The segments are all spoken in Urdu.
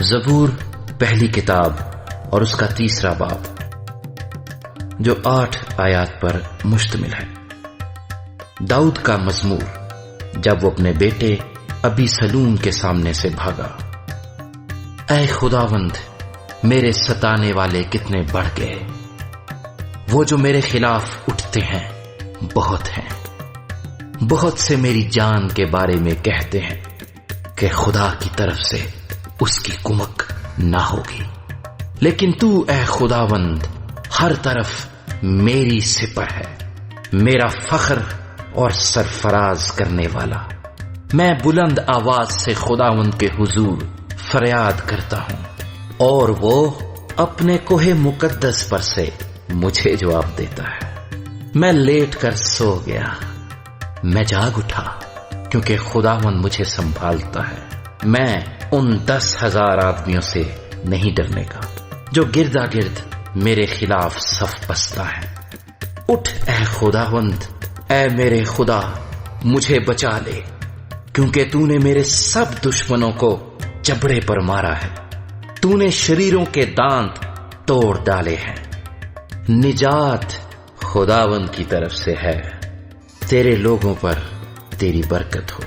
زبور پہلی کتاب اور اس کا 3 باب جو 8 آیات پر مشتمل ہے۔ داؤد کا مزمور جب وہ اپنے بیٹے ابی سلوم کے سامنے سے بھاگا۔ اے خداوند، میرے ستانے والے کتنے بڑھ گئے، وہ جو میرے خلاف اٹھتے ہیں بہت ہیں۔ بہت سے میری جان کے بارے میں کہتے ہیں کہ خدا کی طرف سے اس کی کمک نہ ہوگی، لیکن تو اے خداوند ہر طرف میری سپر ہے، میرا فخر اور سرفراز کرنے والا۔ میں بلند آواز سے خداوند کے حضور فریاد کرتا ہوں، اور وہ اپنے کوہ مقدس پر سے مجھے جواب دیتا ہے۔ میں لیٹ کر سو گیا، میں جاگ اٹھا کیونکہ خداوند مجھے سنبھالتا ہے۔ میں ان 10,000 آدمیوں سے نہیں ڈرنے کا جو گردا گرد میرے خلاف صف بستا ہے۔ اٹھ اے خداوند، اے میرے خدا، مجھے بچا لے، کیونکہ تو نے میرے سب دشمنوں کو جبڑے پر مارا ہے۔ تو نے شریروں کے دانت توڑ ڈالے ہیں۔ نجات خداوند کی طرف سے ہے، تیرے لوگوں پر تیری برکت ہو۔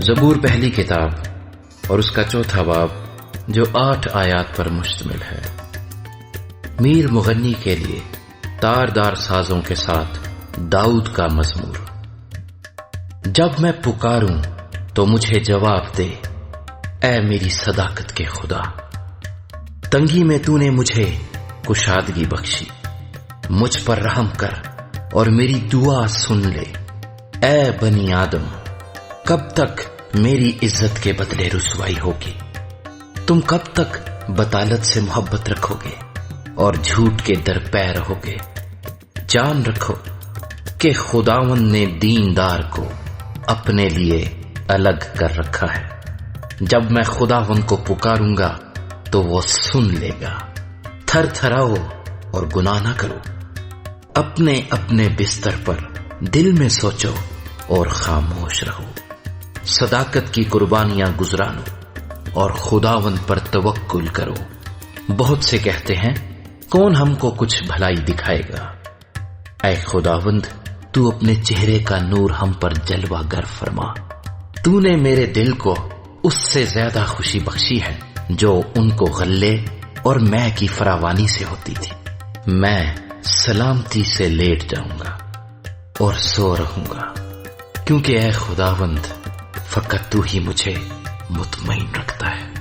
زبور پہلی کتاب اور اس کا 4 باب جو 8 آیات پر مشتمل ہے۔ میر مغنی کے لیے تاردار سازوں کے ساتھ داؤد کا مزمور۔ جب میں پکاروں تو مجھے جواب دے، اے میری صداقت کے خدا۔ تنگی میں تو نے مجھے کشادگی بخشی، مجھ پر رحم کر اور میری دعا سن لے۔ اے بنی آدم، کب تک میری عزت کے بدلے رسوائی ہوگی؟ تم کب تک بطالت سے محبت رکھو گے اور جھوٹ کے در پے رہو گے؟ جان رکھو کہ خداوند نے دیندار کو اپنے لیے الگ کر رکھا ہے۔ جب میں خداوند کو پکاروں گا تو وہ سن لے گا۔ تھر تھراؤ اور گناہ نہ کرو، اپنے اپنے بستر پر دل میں سوچو اور خاموش رہو۔ صداقت کی قربانیاں گزرانو اور خداوند پر توکل کرو۔ بہت سے کہتے ہیں، کون ہم کو کچھ بھلائی دکھائے گا؟ اے خداوند، تو اپنے چہرے کا نور ہم پر جلوہ گر فرما۔ تو نے میرے دل کو اس سے زیادہ خوشی بخشی ہے جو ان کو غلے اور میں کی فراوانی سے ہوتی تھی۔ میں سلامتی سے لیٹ جاؤں گا اور سو رہوں گا، کیونکہ اے خداوند فقط تو ہی مجھے مطمئن رکھتا ہے۔